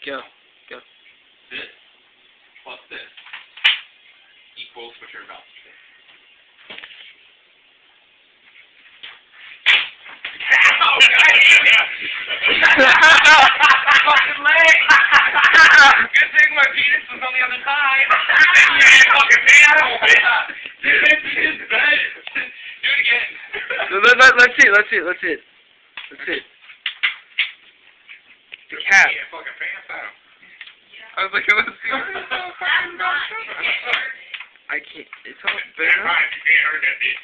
Go. Go. This plus this equals what you're about to say. Ow! Fucking leg! Good thing my penis was on the other side. Yeah, fucking panel, bitch! You just bet it. Do it again. Let's see. Let's see. The cap. Yeah, fucking pants out. I was like, let's see. I'm not. I can't. It's all better. Right, you can't hurt that bitch.